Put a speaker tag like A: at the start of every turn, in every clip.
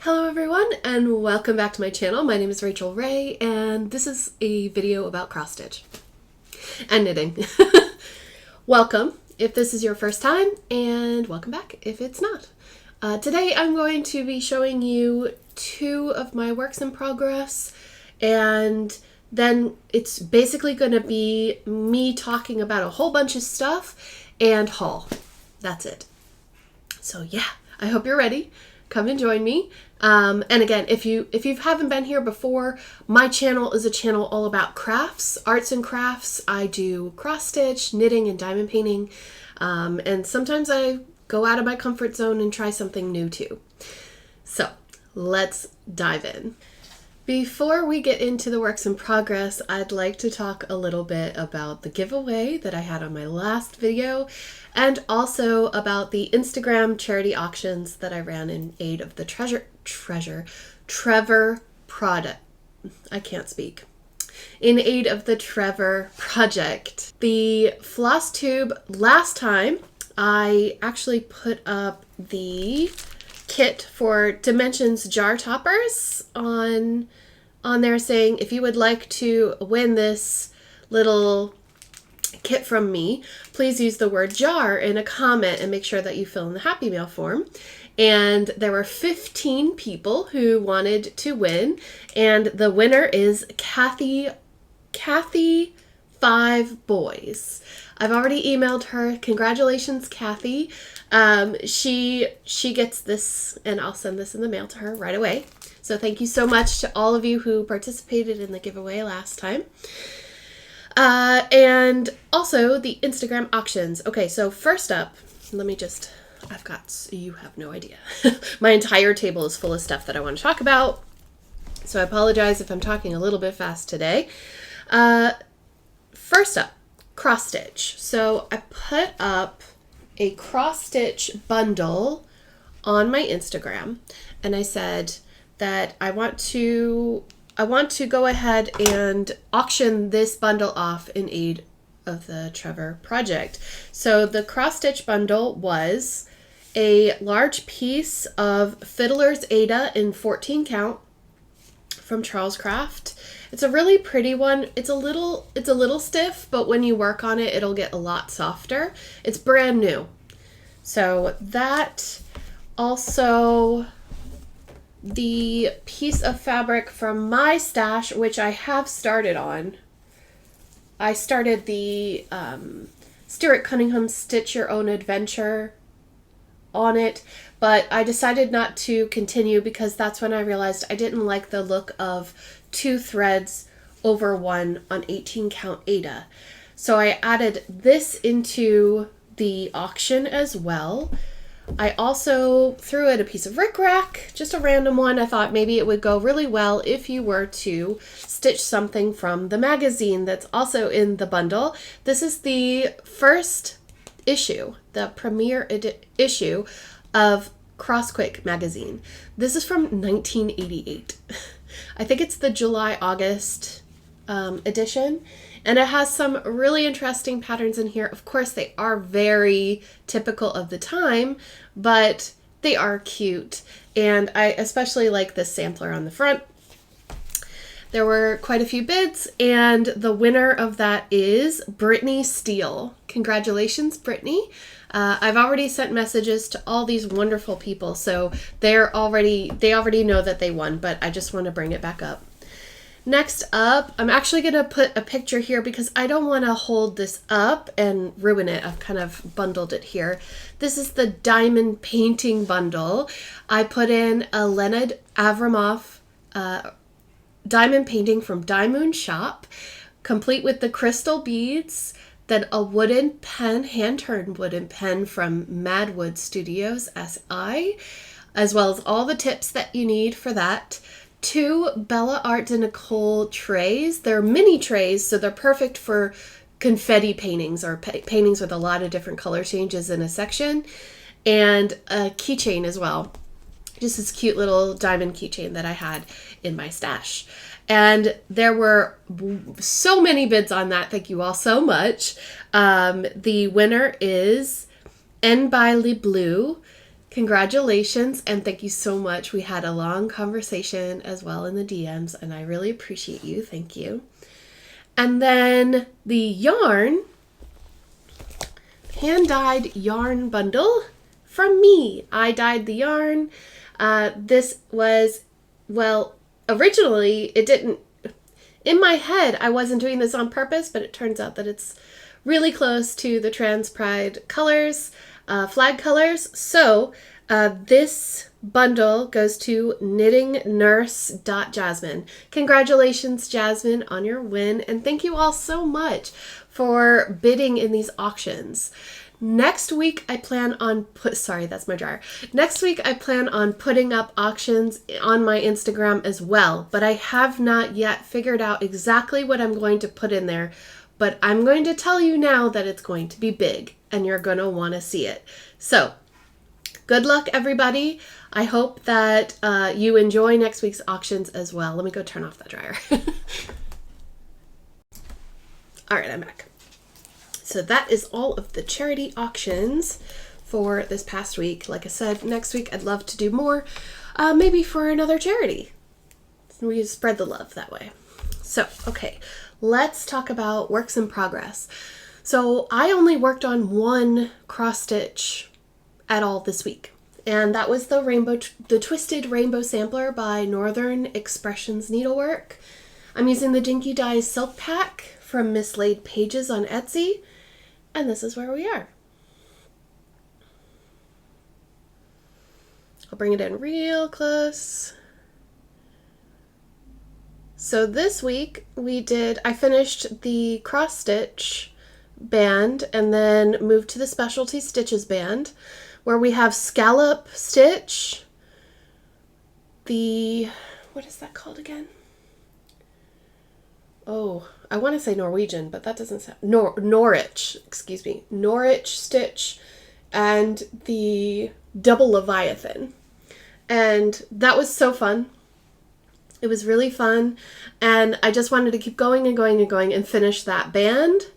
A: Hello everyone and welcome back to my channel. My name is Rachel Ray and this is a video about cross stitch and knitting. Welcome if this is your first time and welcome back if it's not. Today I'm going to be showing you two of my works in progress, and then it's basically going to be me talking about a whole bunch of stuff and haul. That's it. So yeah, I hope you're ready. Come and join me. And again, if you haven't been here before, my channel is a channel all about crafts, arts and crafts. I do cross stitch, knitting, and diamond painting. And sometimes I go out of my comfort zone and try something new too. So let's dive in. Before we get into the works in progress, I'd like to talk a little bit about the giveaway that I had on my last video, and also about the Instagram charity auctions that I ran in aid of the Trevor product. I can't speak. In aid of the Trevor project. The Flosstube, last time I actually put up the kit for Dimensions jar toppers on there, saying if you would like to win this little kit from me, please use the word jar in a comment and make sure that you fill in the Happy Mail form. And there were 15 people who wanted to win, and the winner is Kathy 5 Boys. I've already emailed her. Congratulations, Kathy. She gets this, and I'll send this in the mail to her right away. So thank you so much to all of you who participated in the giveaway last time. And also the Instagram auctions. Okay, so first up, you have no idea. My entire table is full of stuff that I want to talk about. So I apologize if I'm talking a little bit fast today. First up, cross stitch. So I put up a cross stitch bundle on my Instagram, and I said that I want to go ahead and auction this bundle off in aid of the Trevor project. So the cross stitch bundle was a large piece of Fiddler's Ada in 14 count from Charles Craft. It's a really pretty one. It's a little stiff, but when you work on it, it'll get a lot softer. It's brand new. So that, also the piece of fabric from my stash, which I have started on. I started the Stuart Cunningham Stitch Your Own Adventure on it, but I decided not to continue because that's when I realized I didn't like the look of 2 threads over one on 18 count Ada. So I added this into the auction as well. I also threw in a piece of rickrack, just a random one. I thought maybe it would go really well if you were to stitch something from the magazine that's also in the bundle. This is the first issue, the premiere issue of Crossquick magazine. This is from 1988. I think it's the July-August edition. And it has some really interesting patterns in here. Of course, they are very typical of the time, but they are cute. And I especially like this sampler on the front. There were quite a few bids, and the winner of that is Brittany Steele. Congratulations, Brittany. I've already sent messages to all these wonderful people, so they already know that they won, but I just want to bring it back up. Next up, I'm actually going to put a picture here because I don't want to hold this up and ruin it. I've kind of bundled it here. This is the diamond painting bundle. I put in a Leonid Avramoff diamond painting from Diamond Shop, complete with the crystal beads, then a wooden pen, hand-turned wooden pen from Madwood Studios SI, as well as all the tips that you need for that. 2 Bella Art de Nicole trays. They're mini trays, so they're perfect for confetti paintings or paintings with a lot of different color changes in a section. And a keychain as well. Just this cute little diamond keychain that I had in my stash. And there were so many bids on that. Thank you all so much. The winner is N by Le Bleu. Congratulations, and thank you so much. We had a long conversation as well in the DMs, and I really appreciate you. Thank you. And then the yarn, hand-dyed yarn bundle from me. I dyed the yarn. This was, well, originally it didn't, in my head, I wasn't doing this on purpose, but it turns out that it's really close to the Trans Pride colors, flag colors. So this bundle goes to knittingnurse.jasmine. Congratulations, Jasmine, on your win. And thank you all so much for bidding in these auctions. Next week, I plan on Next week, I plan on putting up auctions on my Instagram as well, but I have not yet figured out exactly what I'm going to put in there, but I'm going to tell you now that it's going to be big and you're going to want to see it. So good luck, everybody. I hope that you enjoy next week's auctions as well. Let me go turn off that dryer. All right, I'm back. So that is all of the charity auctions for this past week. Like I said, next week I'd love to do more, maybe for another charity. We spread the love that way. So, okay, let's talk about works in progress. So I only worked on one cross stitch at all this week, and that was the Twisted Rainbow Sampler by Northern Expressions Needlework. I'm using the Dinky Dyes Silk Pack from Mislaid Pages on Etsy. And this is where we are. I'll bring it in real close. So this week I finished the cross stitch band and then moved to the specialty stitches band where we have scallop stitch, what is that called again? Oh, I want to say Norwegian, but that doesn't sound... Norwich stitch, and the double Leviathan. And that was so fun. It was really fun, and I just wanted to keep going and going and going and finish that band.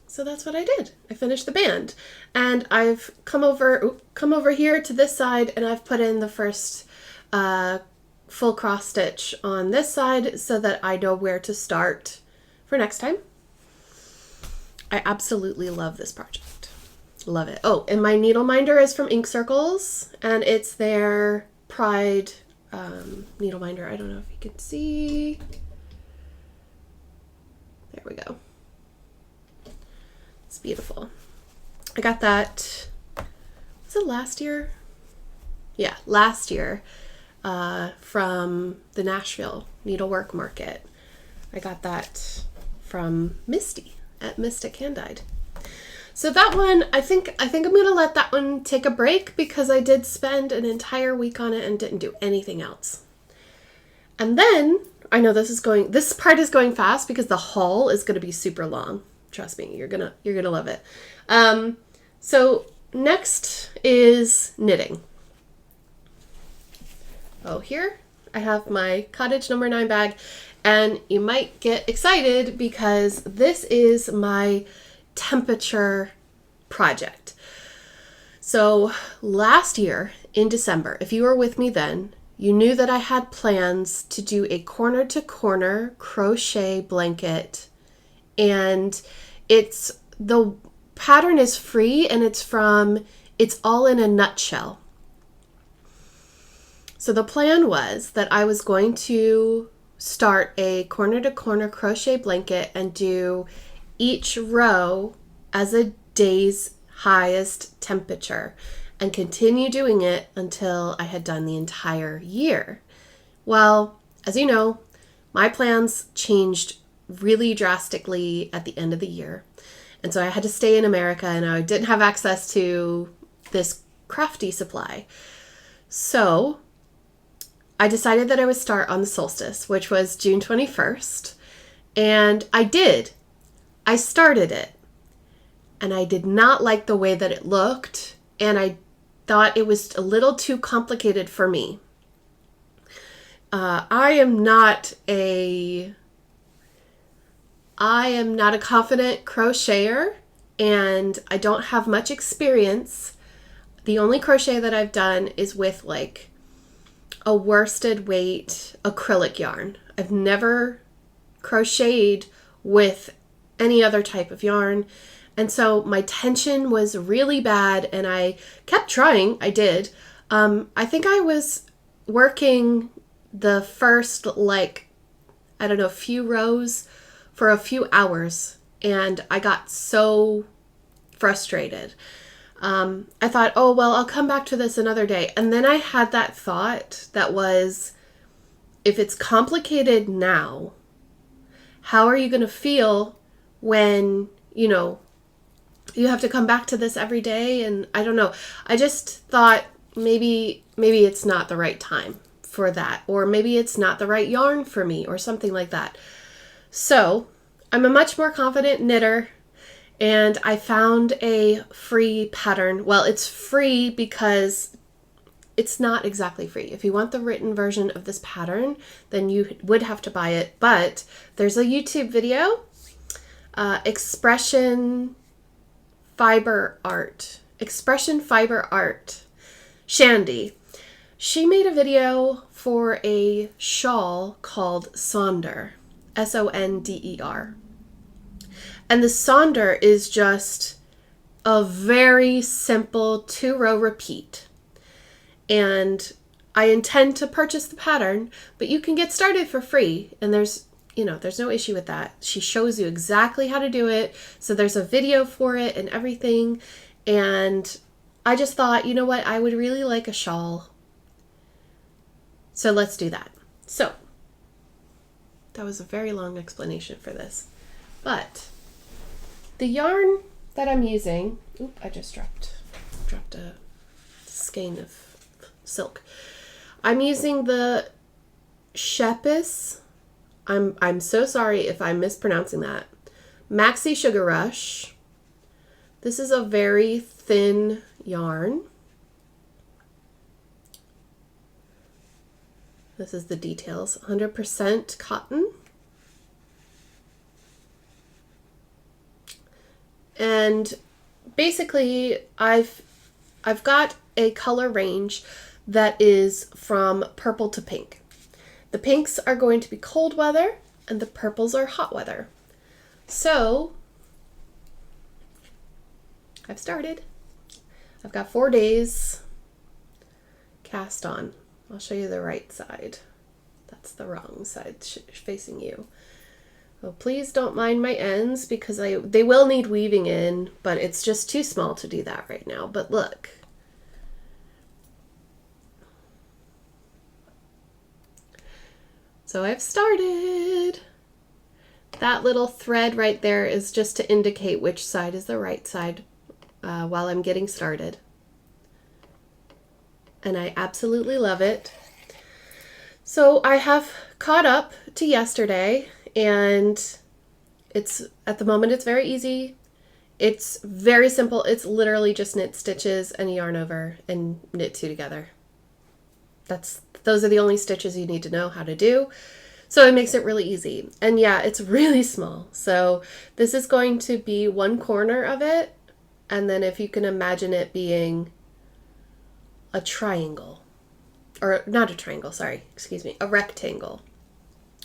A: So that's what I did. I finished the band, and I've come over here to this side, and I've put in the first full cross stitch on this side so that I know where to start for next time. I absolutely love this project. Love it. Oh, and my needle minder is from Ink Circles, and it's their Pride needle minder. I don't know if you can see. There we go. It's beautiful. I got that, was it last year? Yeah, last year. From the Nashville Needlework Market. I got that from Misty at Mystic Hand Dyed. So that one, I think I'm going to let that one take a break because I did spend an entire week on it and didn't do anything else. And then, I know this part is going fast because the haul is going to be super long. Trust me, you're gonna love it. So next is knitting. Oh, here I have my Cottage number 9 bag, and you might get excited because this is my temperature project. So last year in December, if you were with me then, you knew that I had plans to do a corner to corner crochet blanket, and the pattern is free and it's all in a nutshell. So the plan was that I was going to start a corner to corner crochet blanket and do each row as a day's highest temperature and continue doing it until I had done the entire year. Well, as you know, my plans changed really drastically at the end of the year. And so I had to stay in America and I didn't have access to this crafty supply. So I decided that I would start on the solstice, which was June 21st. And I did. I started it. And I did not like the way that it looked. And I thought it was a little too complicated for me. I am not a confident crocheter, and I don't have much experience The only crochet that I've done is with like a worsted weight acrylic yarn. I've never crocheted with any other type of yarn. And so my tension was really bad and I kept trying. I did. I think I was working the first, like, I don't know, few rows for a few hours and I got so frustrated. I thought, oh, well, I'll come back to this another day. And then I had that thought that was, if it's complicated now, how are you going to feel when, you know, you have to come back to this every day? And I don't know. I just thought maybe it's not the right time for that, or maybe it's not the right yarn for me or something like that. So I'm a much more confident knitter. And I found a free pattern. Well, it's free because it's not exactly free. If you want the written version of this pattern, then you would have to buy it. But there's a YouTube video, Expression Fiber Art. Shandy. She made a video for a shawl called Sonder. Sonder. And the sonder is just a very simple 2-row repeat. And I intend to purchase the pattern, but you can get started for free. And there's no issue with that. She shows you exactly how to do it. So there's a video for it and everything. And I just thought, you know what? I would really like a shawl. So let's do that. So that was a very long explanation for this. But the yarn that I'm using, I just dropped a skein of silk. I'm using the Shepis. I'm so sorry if I'm mispronouncing that. Maxi Sugar Rush. This is a very thin yarn. This is the details. 100% cotton. And basically, I've got a color range that is from purple to pink. The pinks are going to be cold weather, and the purples are hot weather. So, I've started. I've got 4 days cast on. I'll show you the right side. That's the wrong side facing you. Well, please don't mind my ends because they will need weaving in, but it's just too small to do that right now. But look. So I've started. That little thread right there is just to indicate which side is the right side while I'm getting started. And I absolutely love it. So I have caught up to yesterday. And at the moment it's very easy. It's very simple. It's literally just knit stitches and a yarn over and knit 2 together. Those are the only stitches you need to know how to do. So it makes it really easy. And yeah, it's really small. So this is going to be one corner of it. And then if you can imagine it being a triangle, or not a triangle, sorry, excuse me, a rectangle.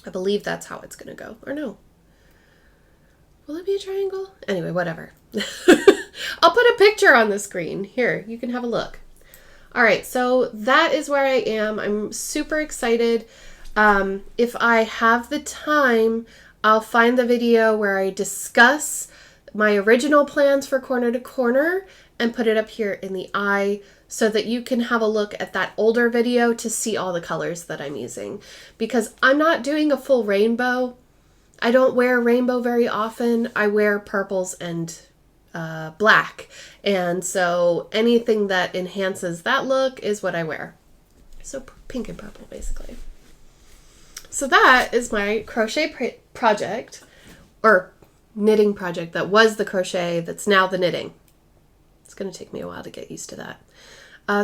A: I believe that's how it's going to go. Or no. Will it be a triangle? Anyway, whatever. I'll put a picture on the screen. Here, you can have a look. All right, so that is where I am. I'm super excited. If I have the time, I'll find the video where I discuss my original plans for corner to corner and put it up here in the eye so that you can have a look at that older video to see all the colors that I'm using. Because I'm not doing a full rainbow. I don't wear rainbow very often. I wear purples and black. And so anything that enhances that look is what I wear. So pink and purple, basically. So that is my crochet project, or knitting project that was the crochet that's now the knitting. It's going to take me a while to get used to that.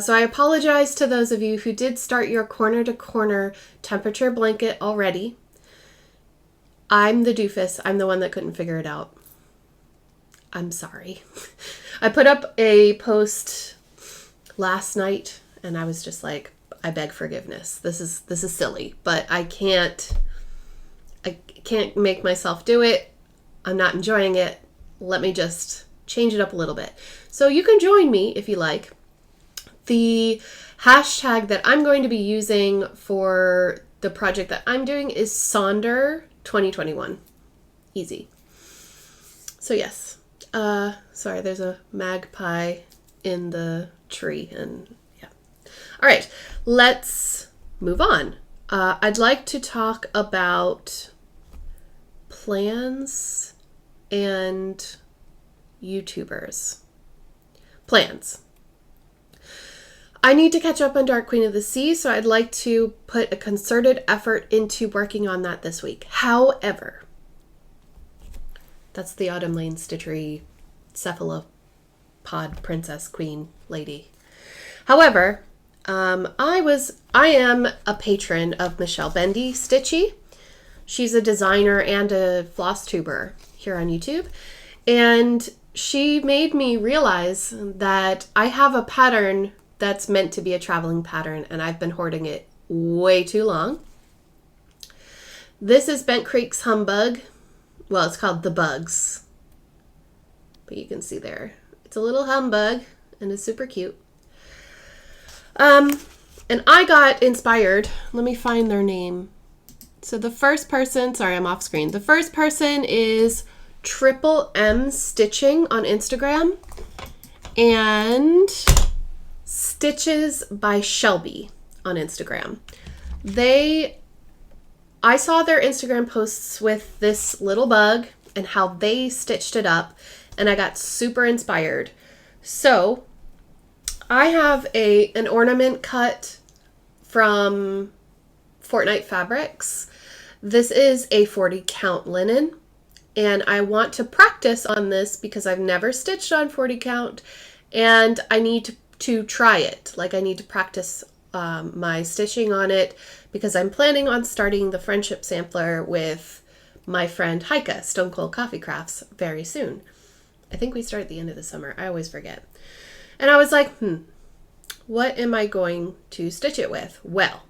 A: So I apologize to those of you who did start your corner to corner temperature blanket already. I'm the doofus. I'm the one that couldn't figure it out. I'm sorry. I put up a post last night, and I was just like, I beg forgiveness. This is silly, but I can't make myself do it. I'm not enjoying it. Let me just change it up a little bit. So you can join me if you like. The hashtag that I'm going to be using for the project that I'm doing is Sonder 2021. Easy. So yes. Sorry, there's a magpie in the tree, and yeah. All right, let's move on. I'd like to talk about plans and YouTubers. Plans. I need to catch up on Dark Queen of the Sea, so I'd like to put a concerted effort into working on that this week. However, that's the Autumn Lane Stitchery cephalopod princess queen lady. However, I am a patron of Michelle Bendy Stitchy. She's a designer and a floss tuber here on YouTube. And she made me realize that I have a pattern that's meant to be a traveling pattern, and I've been hoarding it way too long. This is Bent Creek's Humbug. Well, it's called The Bugs, but you can see there. It's a little humbug, and it's super cute. And I got inspired. Let me find their name. So the first person, sorry, I'm off screen. The first person is Triple M Stitching on Instagram, and Stitches by Shelby on Instagram. I saw their Instagram posts with this little bug and how they stitched it up, and I got super inspired. So I have an ornament cut from Fortnite Fabrics. This is a 40 count linen, and I want to practice on this because I've never stitched on 40 count, and I need to try it. Like, I need to practice my stitching on it because I'm planning on starting the friendship sampler with my friend Heike, Stone Cold Coffee Crafts, very soon. I think we start at the end of the summer. I always forget. And I was like, what am I going to stitch it with? Well,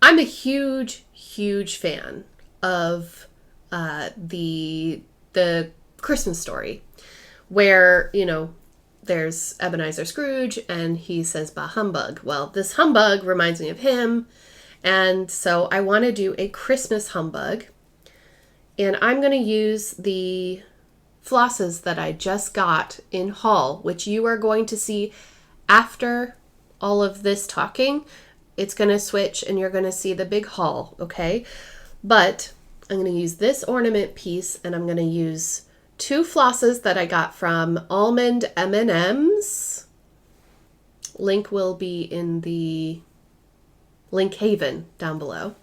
A: I'm a huge, huge fan of the Christmas Story, where, you know, there's Ebenezer Scrooge and he says, bah humbug. Well, this humbug reminds me of him. And so I want to do a Christmas humbug. And I'm going to use the flosses that I just got in haul, which you are going to see after all of this talking. It's going to switch and you're going to see the big haul, okay? But I'm going to use this ornament piece, and I'm going to use 2 flosses that I got from Almond M&M's. Link will be in the link haven down below.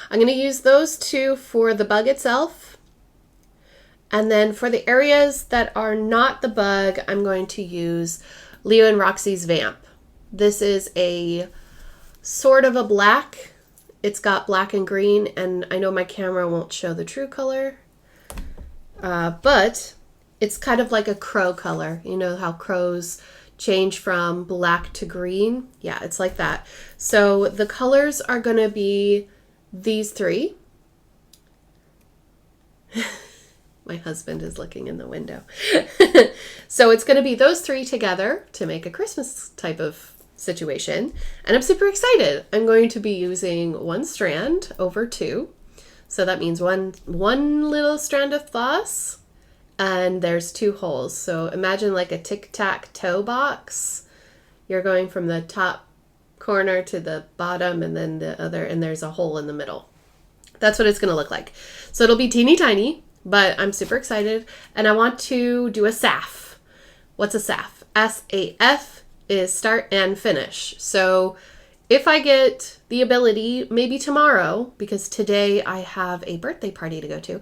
A: I'm going to use those 2 for the bug itself. And then for the areas that are not the bug, I'm going to use Leo and Roxy's Vamp. This is a sort of a black. It's got black and green, and I know my camera won't show the true color. But it's kind of like a crow color. You know how crows change from black to green? Yeah, it's like that. So the colors are going to be these 3. My husband is looking in the window. So it's going to be those 3 together to make a Christmas type of situation. And I'm super excited. I'm going to be using 1 strand over 2. So that means one little strand of floss, and there's 2 holes. So imagine like a tic-tac-toe box. You're going from the top corner to the bottom, and then the other, and there's a hole in the middle. That's what it's going to look like. So it'll be teeny tiny, but I'm super excited. And I want to do a SAF. What's a SAF? S-A-F is start and finish. So if I get the ability, maybe tomorrow, because today I have a birthday party to go to,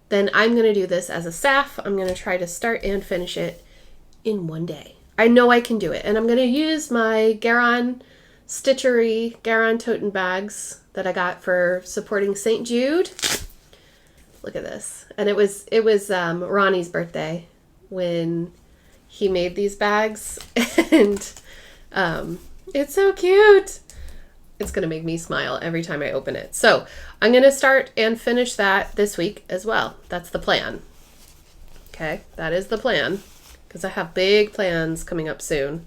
A: then I'm going to do this as a SAF. I'm going to try to start and finish it in 1 day. I know I can do it. And I'm going to use my Garon Stitchery Garon toten bags that I got for supporting St. Jude. Look at this. And it was Ronnie's birthday when he made these bags, and it's so cute. It's going to make me smile every time I open it. So I'm going to start and finish that this week as well. That's the plan. Okay, that is the plan, because I have big plans coming up soon.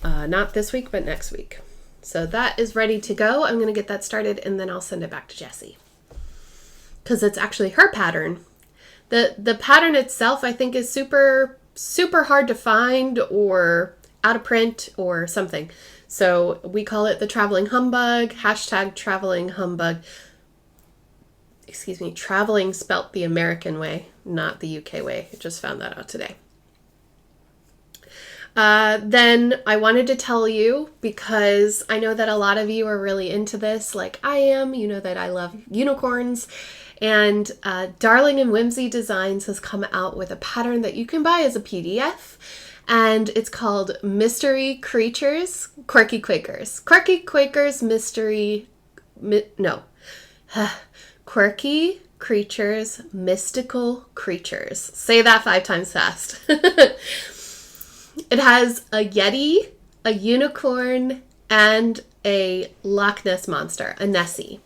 A: Not this week, but next week. So that is ready to go. I'm going to get that started, and then I'll send it back to Jessie, because it's actually her pattern. The pattern itself, I think, is super, super hard to find or out of print or something. So we call it the Traveling Humbug, hashtag Traveling Humbug. Excuse me, traveling spelt the American way, not the UK way. I just found that out today. Then I wanted to tell you, because I know that a lot of you are really into this, like I am. You know that I love unicorns. And Darling and Whimsy Designs has come out with a pattern that you can buy as a PDF. And it's called Mystery Creatures, Quirky Quakers. Quirky Quakers, Quirky Creatures, Mystical Creatures. Say that 5 times fast. It has a Yeti, a unicorn, and a Loch Ness monster, a Nessie.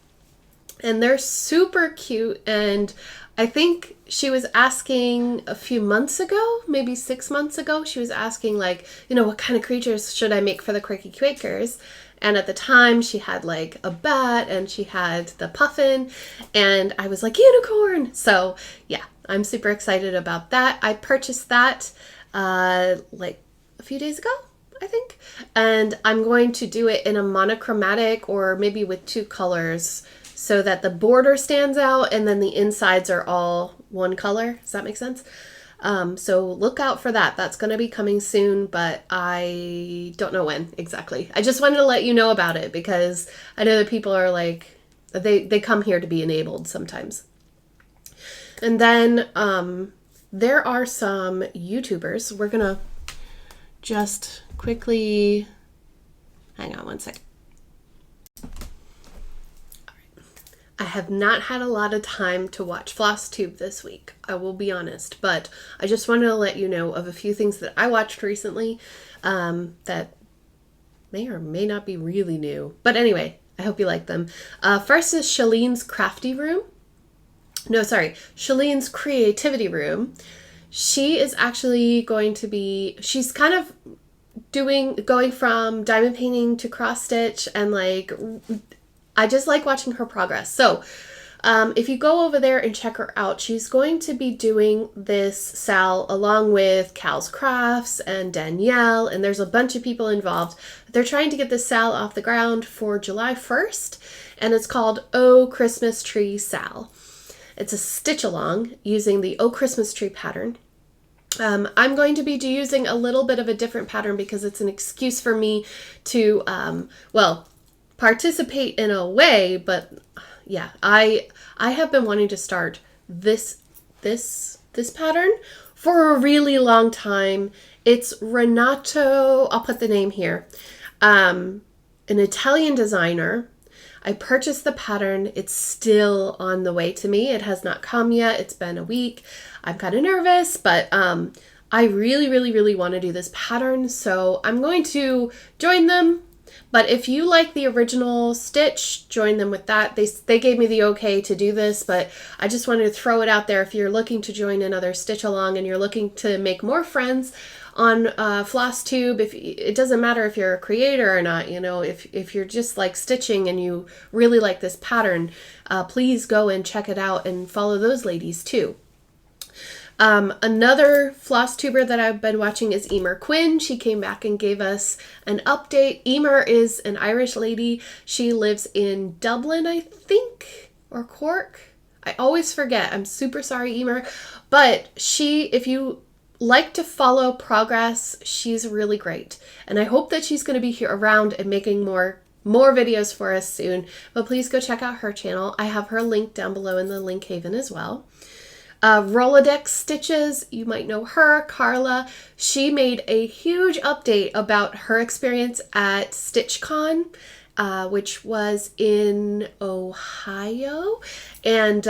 A: And they're super cute, and I think she was asking a few months ago, maybe 6 months ago, she was asking, like, you know, what kind of creatures should I make for the Quirky Quakers? And at the time, she had, like, a bat, and she had the puffin, and I was like, unicorn! So, yeah, I'm super excited about that. I purchased that, like, a few days ago, I think. And I'm going to do it in a monochromatic, or maybe with 2 colors, so that the border stands out and then the insides are all one color. Does that make sense? So look out for that. That's going to be coming soon, but I don't know when exactly. I just wanted to let you know about it, because I know that people are like, they come here to be enabled sometimes. And then there are some YouTubers. We're going to just quickly, hang on one second. I have not had a lot of time to watch Flosstube this week, I will be honest, but I just wanted to let you know of a few things that I watched recently that may or may not be really new. But anyway, I hope you like them. First is Shalene's Shalene's Creativity Room. She is actually going to be, she's kind of going from diamond painting to cross stitch, and like, I just like watching her progress. So if you go over there and check her out, she's going to be doing this Sal along with Cal's Crafts and Danielle, and there's a bunch of people involved. They're trying to get this Sal off the ground for July 1st, and it's called Oh Christmas Tree Sal. It's a stitch along using the Oh Christmas Tree pattern. I'm going to be using a little bit of a different pattern, because it's an excuse for me to, participate in a way, but yeah, I have been wanting to start this pattern for a really long time. It's Renato, I'll put the name here, an Italian designer. I purchased the pattern. It's still on the way to me. It has not come yet. It's been a week. I'm kind of nervous, but I really, really, really want to do this pattern, so I'm going to join them. But if you like the original stitch, join them with that. They gave me the okay to do this, but I just wanted to throw it out there. If you're looking to join another stitch along and you're looking to make more friends on Flosstube, it doesn't matter if you're a creator or not, you know, if you're just like stitching and you really like this pattern, please go and check it out and follow those ladies too. Another Flosstuber that I've been watching is Emer Quinn. She came back and gave us an update. Emer is an Irish lady. She lives in Dublin, I think, or Cork. I always forget. I'm super sorry, Emer. But if you like to follow progress, she's really great. And I hope that she's going to be here around and making more videos for us soon. But please go check out her channel. I have her link down below in the link haven as well. Rolodex Stitches, you might know her, Carla. She made a huge update about her experience at StitchCon, which was in Ohio, and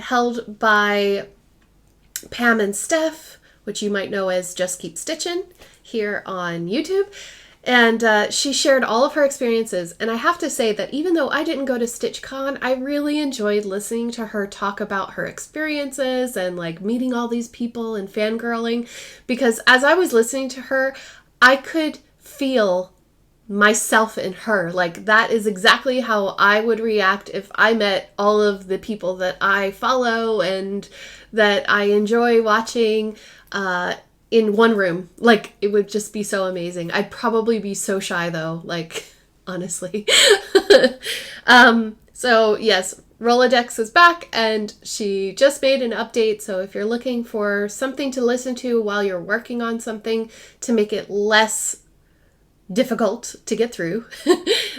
A: held by Pam and Steph, which you might know as Just Keep Stitchin' here on YouTube. And she shared all of her experiences. And I have to say that even though I didn't go to StitchCon, I really enjoyed listening to her talk about her experiences and like meeting all these people and fangirling. Because as I was listening to her, I could feel myself in her. Like that is exactly how I would react if I met all of the people that I follow and that I enjoy watching in one room. Like it would just be so amazing. I'd probably be so shy though, like honestly. So yes, Rolodex is back and she just made an update. So if you're looking for something to listen to while you're working on something to make it less difficult to get through,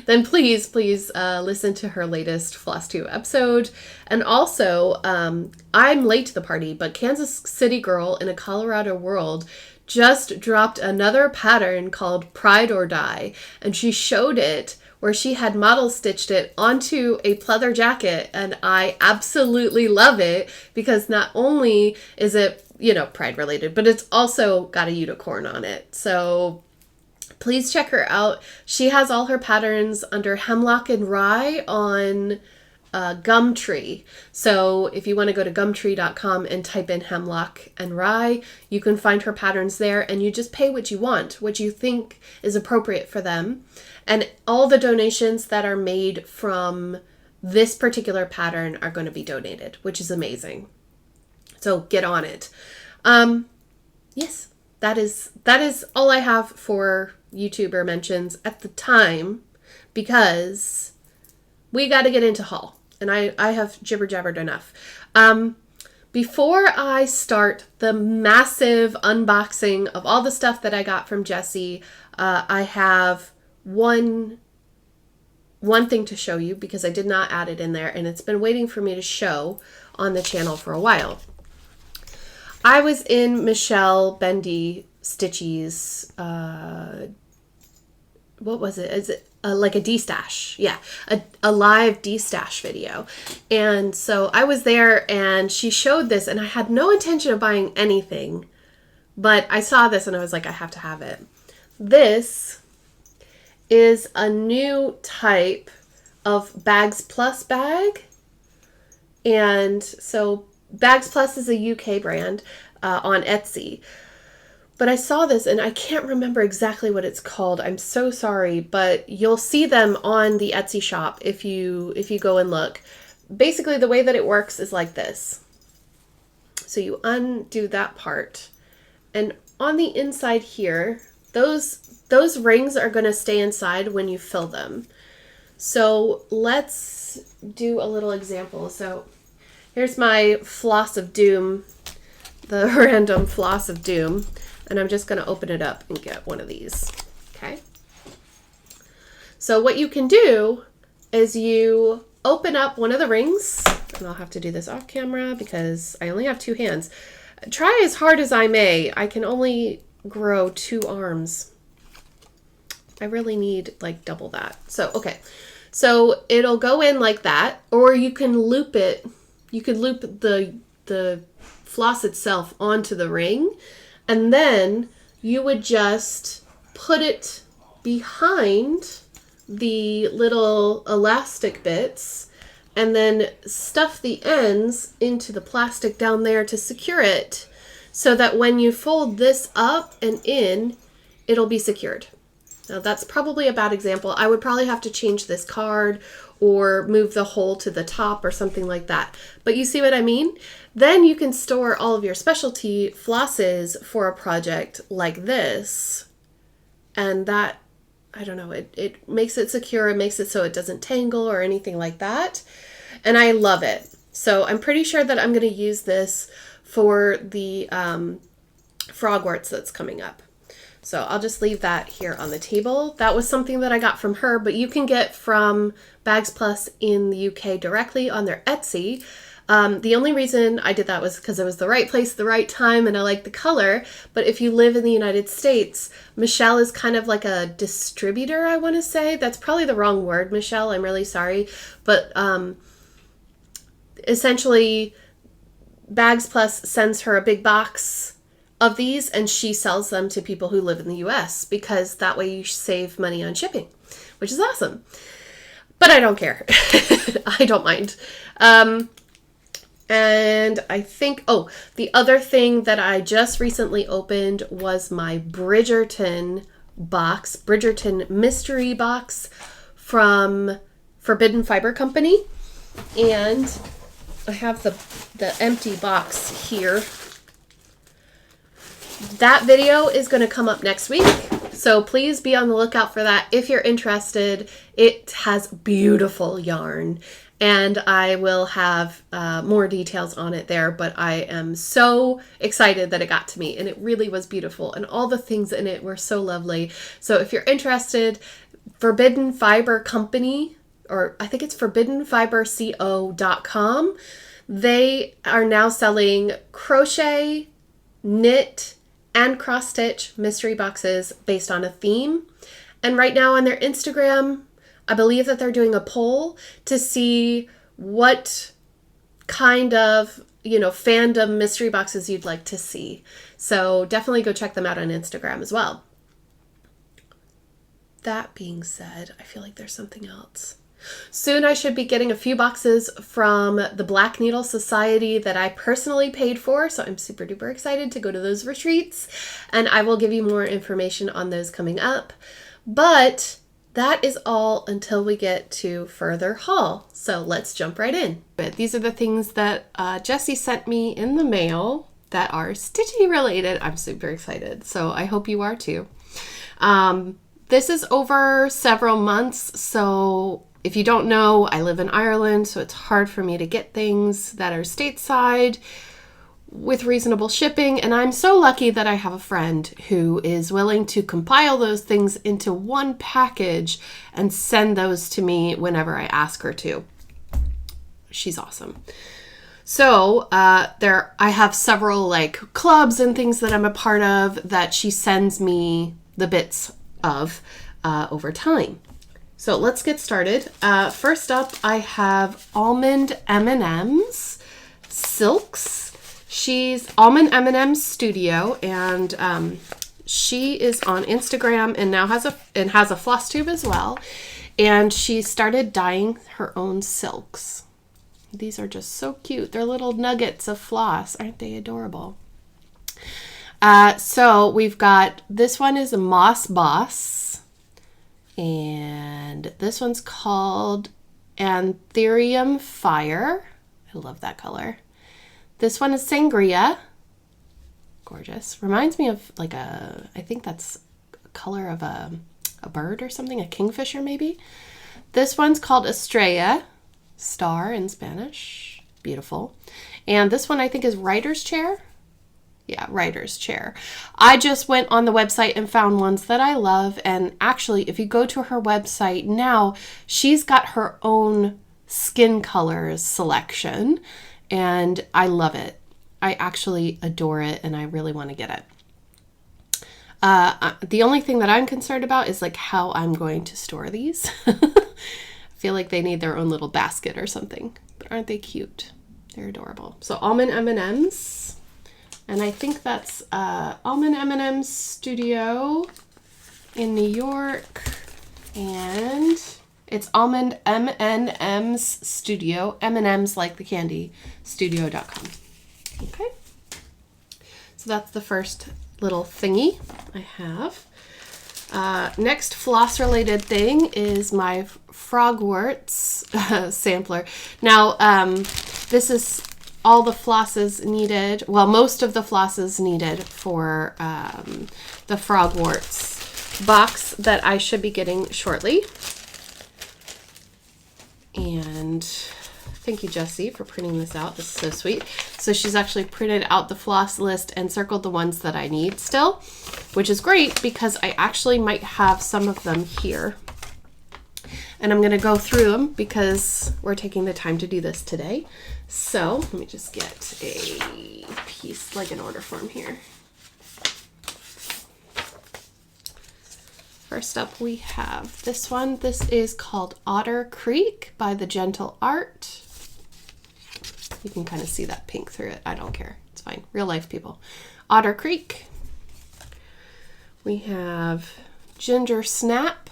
A: then please listen to her latest Flosstube episode. And also, I'm late to the party, but Kansas City Girl in a Colorado World just dropped another pattern called Pride or Die, and she showed it where she had model stitched it onto a pleather jacket, and I absolutely love it because not only is it, you know, pride related, but it's also got a unicorn on it. So please check her out. She has all her patterns under Hemlock and Rye on Gumtree. So if you want to go to gumtree.com and type in Hemlock and Rye, you can find her patterns there, and you just pay what you want, what you think is appropriate for them. And all the donations that are made from this particular pattern are going to be donated, which is amazing. So get on it. Yes, that is all I have for YouTuber mentions at the time, because we got to get into haul, and I have jibber jabbered enough. Before I start the massive unboxing of all the stuff that I got from Jessie, I have one thing to show you because I did not add it in there, and it's been waiting for me to show on the channel for a while. I was in Michelle Bendy Stitchy's, what was it? Is it like a D-stash? Yeah, a live D-stash video. And so I was there and she showed this, and I had no intention of buying anything, but I saw this and I was like, I have to have it. This is a new type of Bags Plus bag. And so Bags Plus is a UK brand on Etsy. But I saw this and I can't remember exactly what it's called. I'm so sorry, but you'll see them on the Etsy shop if you go and look. Basically, the way that it works is like this. So you undo that part, and on the inside here, those rings are going to stay inside when you fill them. So let's do a little example. So here's my Floss of Doom, the random Floss of Doom. And I'm just going to open it up and get one of these. Okay. So what you can do is you open up one of the rings, and I'll have to do this off camera because I only have 2 hands. Try as hard as I may, I can only grow 2 arms. I really need like double that. So, okay. So it'll go in like that, or you can loop it. You could loop the floss itself onto the ring. And then you would just put it behind the little elastic bits and then stuff the ends into the plastic down there to secure it, so that when you fold this up and in, it'll be secured. Now that's probably a bad example. I would probably have to change this card or move the hole to the top or something like that. But you see what I mean? Then you can store all of your specialty flosses for a project like this. And that, I don't know, it makes it secure. It makes it so it doesn't tangle or anything like that. And I love it. So I'm pretty sure that I'm going to use this for the frogworts that's coming up. So I'll just leave that here on the table. That was something that I got from her, but you can get from Bags Plus in the UK directly on their Etsy. The only reason I did that was because it was the right place, the right time, and I like the color. But if you live in the United States, Michelle is kind of like a distributor, I want to say. That's probably the wrong word, Michelle. I'm really sorry. But essentially, Bags Plus sends her a big box of these, and she sells them to people who live in the US because that way you save money on shipping, which is awesome. But I don't care. I don't mind. And I think, oh, the other thing that I just recently opened was my Bridgerton box, Bridgerton mystery box from Forbidden Fiber Company. And I have the empty box here. That video is going to come up next week, so please be on the lookout for that if you're interested. It has beautiful yarn, and I will have more details on it there, but I am so excited that it got to me, and it really was beautiful, and all the things in it were so lovely. So if you're interested, Forbidden Fiber Company, or I think it's forbiddenfiberco.com, they are now selling crochet, knit, and cross stitch mystery boxes based on a theme. And right now on their Instagram, I believe that they're doing a poll to see what kind of, fandom mystery boxes you'd like to see. So definitely go check them out on Instagram as well. That being said, I feel like there's something else. Soon I should be getting a few boxes from the Black Needle Society that I personally paid for, so I'm super duper excited to go to those retreats, and I will give you more information on those coming up. But that is all until we get to further haul, so let's jump right in. But these are the things that Jessie sent me in the mail that are Stitchy related. I'm super excited, so I hope you are too. This is over several months, so if you don't know, I live in Ireland, so it's hard for me to get things that are stateside with reasonable shipping, and I'm so lucky that I have a friend who is willing to compile those things into one package and send those to me whenever I ask her to. She's awesome. So I have several clubs and things that I'm a part of that she sends me the bits of over time. So let's get started. First up, I have Almond M&M's Silks. She's Almond M&M's Studio, and she is on Instagram and now has a Flosstube as well. And she started dyeing her own silks. These are just so cute. They're little nuggets of floss. Aren't they adorable? So we've got, this one is a Moss Boss. And this one's called Anthurium Fire. I love that color. This one is Sangria. Gorgeous. Reminds me of I think that's a color of a bird or something, a kingfisher maybe. This one's called Estrella, star in Spanish. Beautiful. And this one I think is Writer's Chair. Yeah, Writer's Chair. I just went on the website and found ones that I love. And actually, if you go to her website now, she's got her own skin colors selection. And I love it. I actually adore it, and I really want to get it. The only thing that I'm concerned about is how I'm going to store these. I feel like they need their own little basket or something. But aren't they cute? They're adorable. So Almond M&M's. And I think that's Almond M&M's Studio in New York. And it's Almond M&M's Studio. M&M's like the candy. Studio.com. Okay. So that's the first little thingy I have. Next floss related thing is my Frogworts sampler. Now, this is all the flosses needed, well, most of the flosses needed for the Frogworts box that I should be getting shortly. And thank you, Jessie, for printing this out. This is so sweet. So she's actually printed out the floss list and circled the ones that I need still, which is great because I actually might have some of them here. And I'm going to go through them because we're taking the time to do this today. So let me just get a piece, like an order form here. First up, we have this one. This is called Otter Creek by The Gentle Art. You can kind of see that pink through it. I don't care. It's fine. Real life, people. Otter Creek. We have Ginger Snap.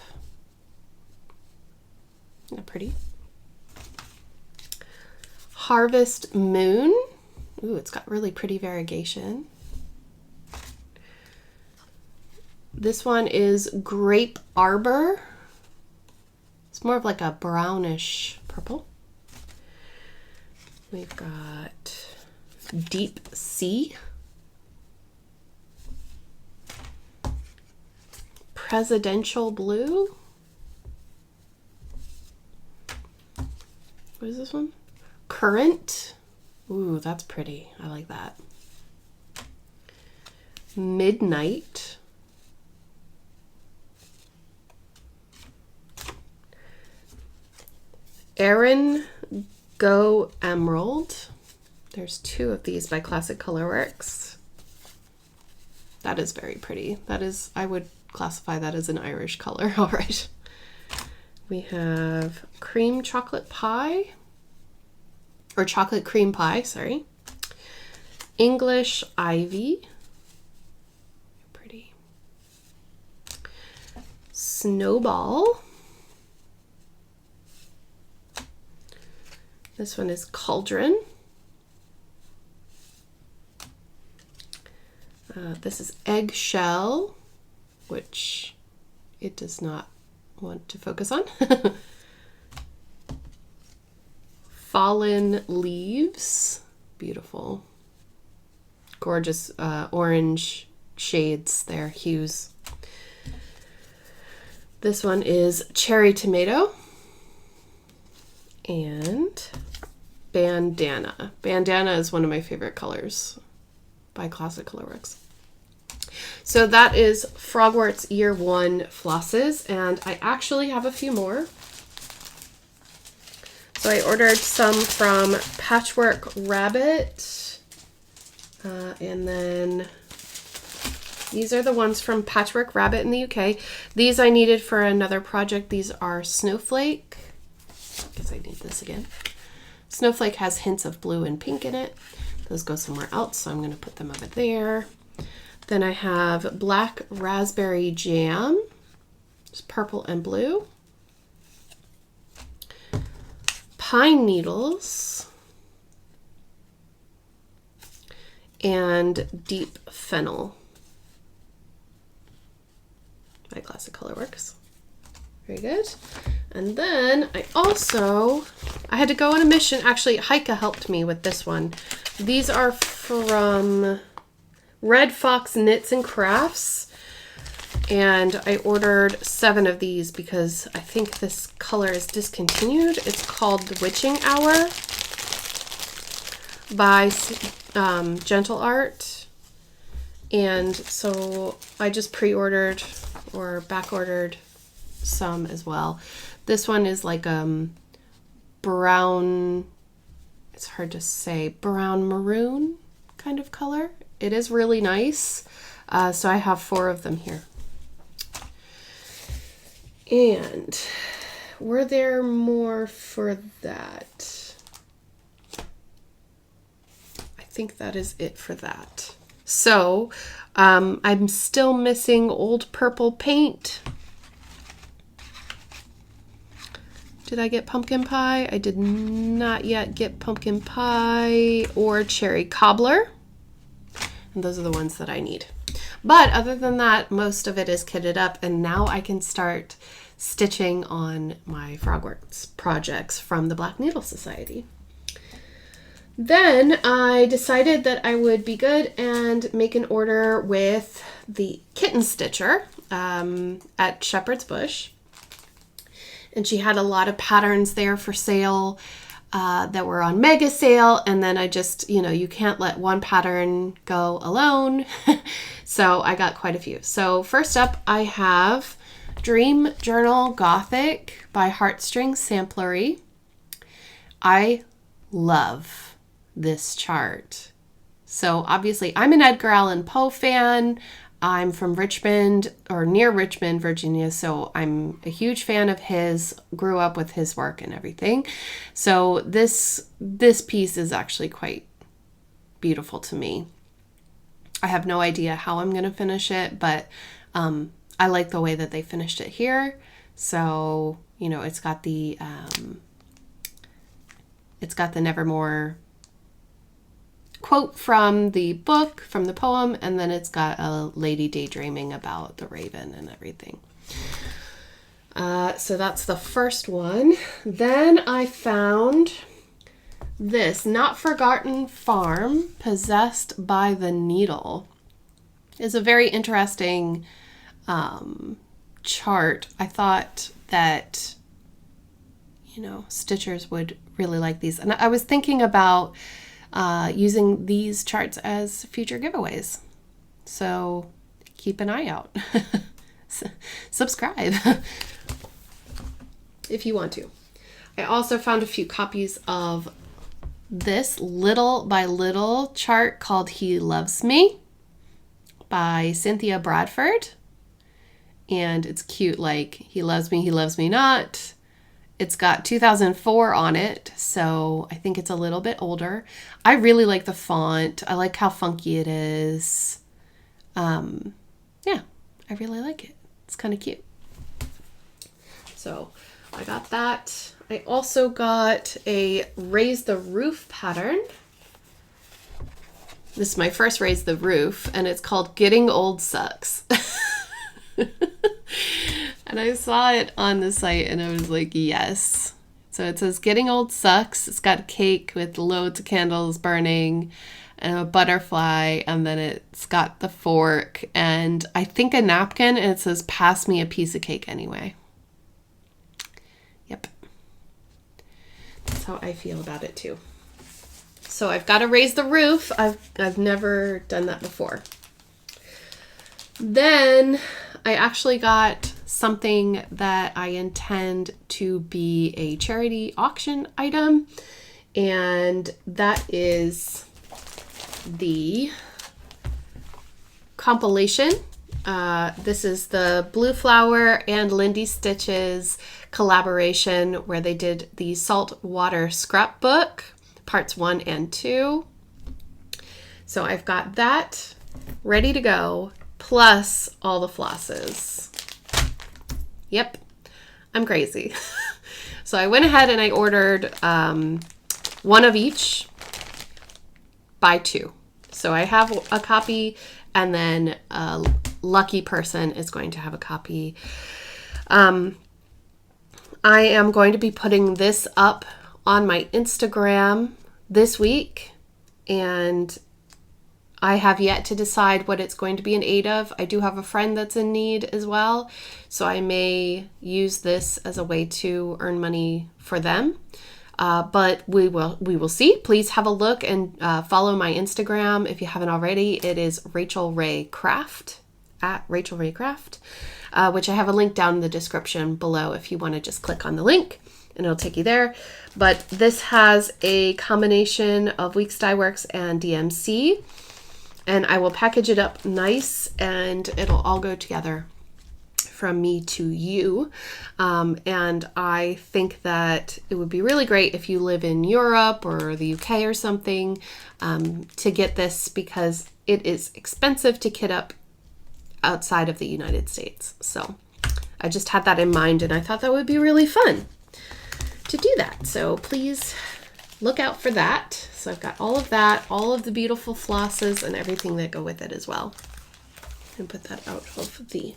A: Isn't that pretty? Harvest Moon. Ooh, it's got really pretty variegation. This one is Grape Arbor. It's more of like a brownish purple. We've got Deep Sea. Presidential Blue. What is this one? Current. Ooh, that's pretty. I like that. Midnight. Erin Go Emerald. There's 2 of these by Classic Colorworks. That is very pretty. That is, I would classify that as an Irish color. All right. We have Cream Chocolate Pie. Or Chocolate Cream Pie, sorry. English Ivy. Pretty. Snowball. This one is Cauldron. This is Eggshell, which it does not want to focus on. Fallen Leaves. Beautiful. Gorgeous orange shades there, hues. This one is Cherry Tomato. And Bandana. Bandana is one of my favorite colors by Classic Colorworks. So that is Frogwart's Year 1 flosses, and I actually have a few more. So I ordered some from Patchwork Rabbit, and then these are the ones from Patchwork Rabbit in the UK. These I needed for another project. These are Snowflake. I guess I need this again. Snowflake has hints of blue and pink in it. Those go somewhere else, so I'm going to put them over there. Then I have Black Raspberry Jam, just purple and blue. Pine Needles. And Deep Fennel by Classic Colorworks. Very good. And then I had to go on a mission. Actually, Heike helped me with this one. These are from Red Fox Knits and Crafts. And I ordered 7 of these because I think this color is discontinued. It's called The Witching Hour by Gentle Art. And so I just pre-ordered or back-ordered some as well. This one is like brown, it's hard to say, brown maroon kind of color. It is really nice. So I have 4 of them here. And were there more for that? I think that is it for that. So I'm still missing Old Purple paint. Did I get pumpkin pie? I did not yet get pumpkin pie or cherry cobbler. And those are the ones that I need. But other than that, most of it is kitted up, and now I can start stitching on my Frogworks projects from the Black Needle Society. Then I decided that I would be good and make an order with the Kitten Stitcher at Shepherd's Bush. And she had a lot of patterns there for sale that were on mega sale. And then I just, you can't let one pattern go alone. So I got quite a few. So first up, I have Dream Journal Gothic by Heartstring Samplery. I love this chart. So obviously I'm an Edgar Allan Poe fan. I'm from Richmond, or near Richmond, Virginia, so I'm a huge fan of his, grew up with his work and everything. So this piece is actually quite beautiful to me. I have no idea how I'm going to finish it, but I like the way that they finished it here. So, you know, it's got the Nevermore quote from the book, from the poem, and then it's got a lady daydreaming about the raven and everything. So that's the first one. Then I found this Not Forgotten Farm, Possessed by the Needle. It's a very interesting chart. I thought that, you know, stitchers would really like these. And I was thinking about using these charts as future giveaways. So keep an eye out. Subscribe if you want to. I also found a few copies of this Little by Little chart called He Loves Me by Cynthia Bradford. And it's cute, like he loves me not. It's got 2004 on it, so I think it's a little bit older. I really like the font. I like how funky it is. Yeah, I really like it. It's kind of cute. So I got that. I also got a Raise the Roof pattern. This is my first Raise the Roof, and it's called Getting Old Sucks. And I saw it on the site and I was like, yes. So it says Getting Old Sucks. It's got a cake with loads of candles burning and a butterfly, and then it's got the fork and I think a napkin, and it says pass me a piece of cake anyway. Yep. That's how I feel about it too. So I've got to Raise the Roof. I've never done that before. Then I actually got something that I intend to be a charity auction item, and that is the compilation. This is the Blue Flower and Lindy Stitches collaboration where they did the Saltwater Scrapbook parts 1 and 2. So I've got that ready to go, plus all the flosses. Yep, I'm crazy. So I went ahead and I ordered one of each, buy 2. So I have a copy, and then a lucky person is going to have a copy. I am going to be putting this up on my Instagram this week, and I have yet to decide what it's going to be in aid of. I do have a friend that's in need as well, so I may use this as a way to earn money for them. But we will see. Please have a look and follow my Instagram if you haven't already. It is Rachel Ray Craft, at Rachel Ray Craft, which I have a link down in the description below if you want to just click on the link and it'll take you there. But this has a combination of Weeks Dye Works and DMC. And I will package it up nice, and it'll all go together from me to you. And I think that it would be really great if you live in Europe or the UK or something to get this, because it is expensive to kit up outside of the United States. So I just had that in mind, and I thought that would be really fun to do that. So please look out for that. So I've got all of that, all of the beautiful flosses and everything that go with it as well. And put that out of the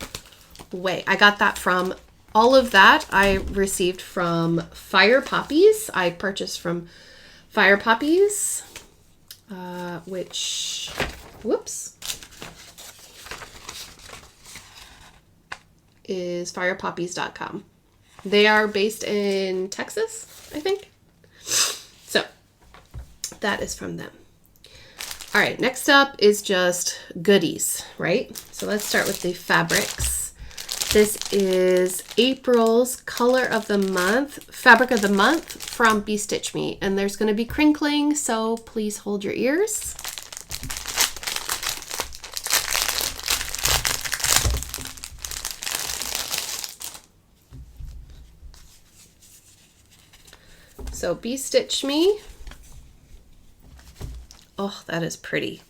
A: way. I got that from, all of that I received from Fire Poppies. I purchased from Fire Poppies, which, whoops, is firepoppies.com. They are based in Texas, I think. So that is from them. All right, next up is just goodies, right? So let's start with the fabrics. This is April's Color of the Month, Fabric of the Month from Be Stitch Me. And there's going to be crinkling, so please hold your ears. So Be Stitch Me. Oh, that is pretty.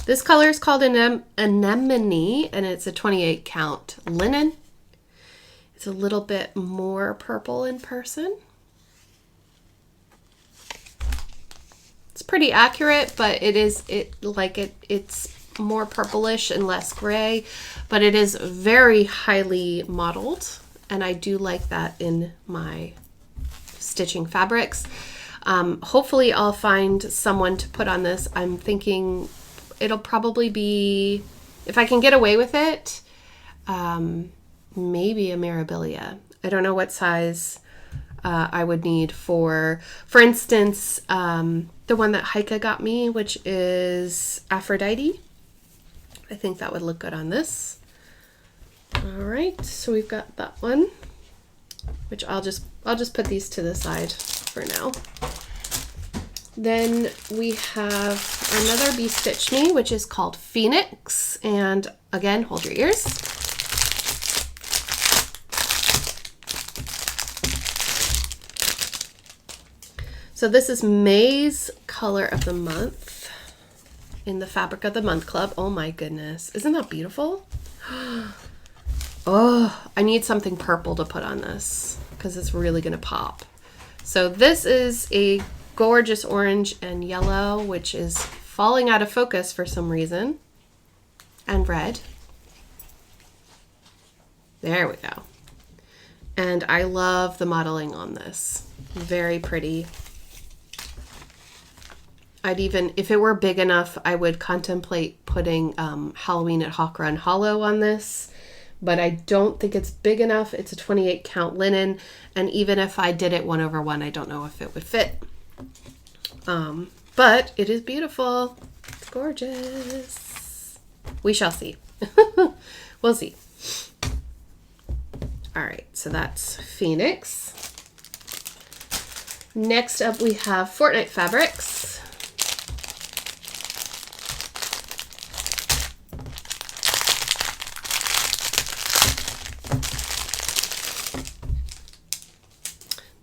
A: This color is called Anemone, and it's a 28 count linen. It's a little bit more purple in person. It's pretty accurate, but it's more purplish and less gray, but it is very highly modeled, and I do like that in my stitching fabrics. Hopefully I'll find someone to put on this. I'm thinking it'll probably be, if I can get away with it, maybe a Mirabilia. I don't know what size I would need for instance, the one that Heike got me, which is Aphrodite. I think that would look good on this. All right, so we've got that one, which I'll just put these to the side for now. Then we have another Be Stitch Me, which is called Phoenix, and again, hold your ears. So this is May's color of the month in the Fabric of the Month Club. Oh my goodness, isn't that beautiful? Oh, I need something purple to put on this because it's really gonna pop. So this is a gorgeous orange and yellow, which is falling out of focus for some reason, and red. There we go. And I love the modeling on this. Very pretty. I'd even, if it were big enough, I would contemplate putting Halloween at Hawk Run Hollow on this, but I don't think it's big enough. It's a 28 count linen, and even if I did it 1/1, I don't know if it would fit. But it is beautiful. It's gorgeous. We shall see. We'll see. All right, so that's Phoenix. Next up, we have Fortnite Fabrics.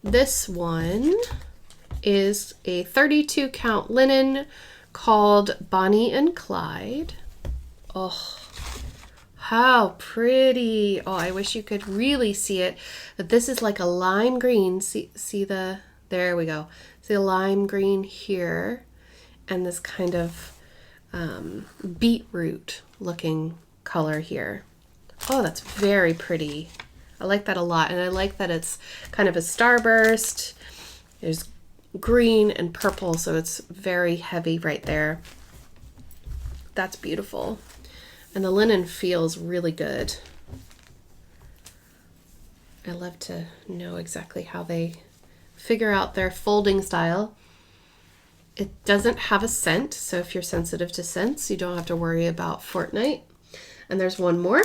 A: This one is a 32 count linen called Bonnie and Clyde. Oh, how pretty. Oh, I wish you could really see it. But this is like a lime green. See the, there we go. See the lime green here, and this kind of beetroot looking color here. Oh, that's very pretty. I like that a lot, and I like that it's kind of a starburst. There's green and purple, so it's very heavy right there. That's beautiful. And the linen feels really good. I love to know exactly how they figure out their folding style. It doesn't have a scent, so if you're sensitive to scents, you don't have to worry about Fortnite. And there's one more.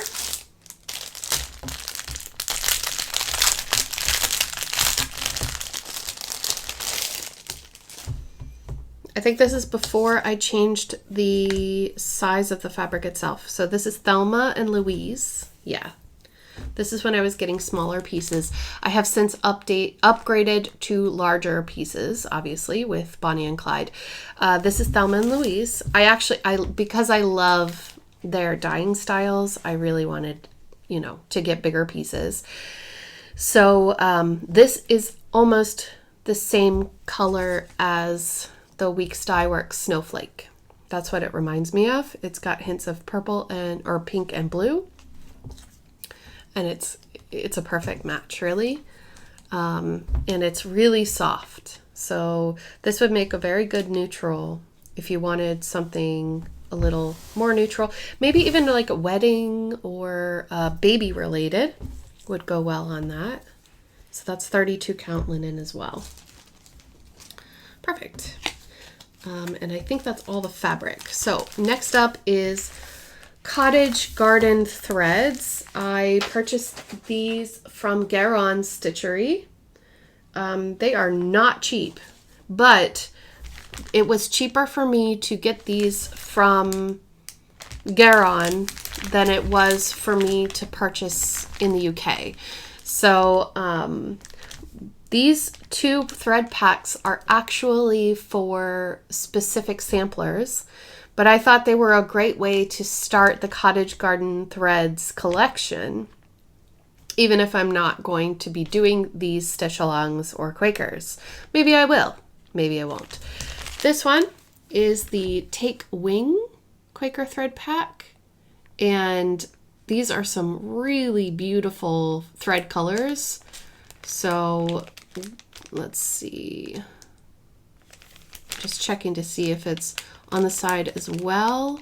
A: I think this is before I changed the size of the fabric itself. So this is Thelma and Louise. Yeah. This is when I was getting smaller pieces. I have since upgraded to larger pieces, obviously, with Bonnie and Clyde. This is Thelma and Louise. Because I love their dyeing styles, I really wanted, to get bigger pieces. So this is almost the same color as the Weeks Dye Works Snowflake. That's what it reminds me of. It's got hints of purple or pink and blue, and it's a perfect match, really. And it's really soft, so this would make a very good neutral if you wanted something a little more neutral. Maybe even like a wedding or baby related would go well on that. So that's 32 count linen as well. Perfect. And I think that's all the fabric. So next up is Cottage Garden Threads. I purchased these from Garon Stitchery. They are not cheap, but it was cheaper for me to get these from Garon than it was for me to purchase in the UK. So these two thread packs are actually for specific samplers, but I thought they were a great way to start the Cottage Garden Threads collection, even if I'm not going to be doing these stitch-alongs or Quakers. Maybe I will, maybe I won't. This one is the Take Wing Quaker thread pack, and these are some really beautiful thread colors. So let's see, just checking to see if it's on the side as well.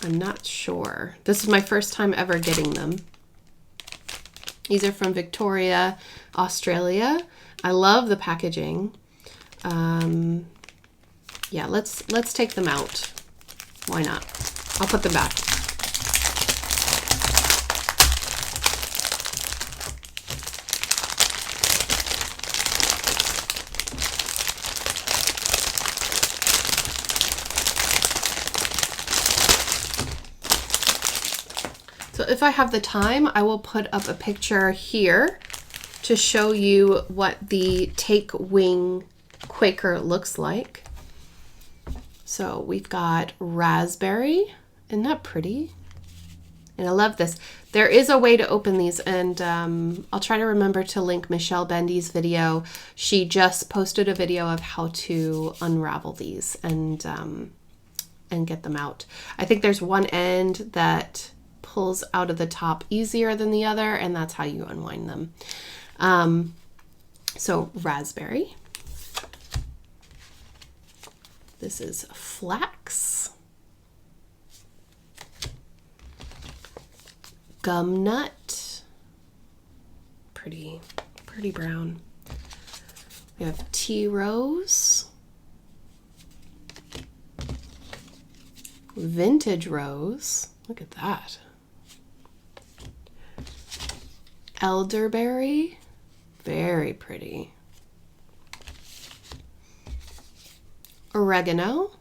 A: I'm not sure. This is my first time ever getting them. These are from Victoria, Australia. I love the packaging. Yeah, let's take them out. Why not? I'll put them back. So if I have the time, I will put up a picture here to show you what the Take Wing Quaker looks like. So we've got raspberry. Isn't that pretty? And I love this. There is a way to open these, and I'll try to remember to link Michelle Bendy's video. She just posted a video of how to unravel these and get them out. I think there's one end that pulls out of the top easier than the other, and that's how you unwind them. So raspberry. This is flax. Gum nut. Pretty brown. We have tea rose. Vintage rose. Look at that. Elderberry. Very pretty. Oregano.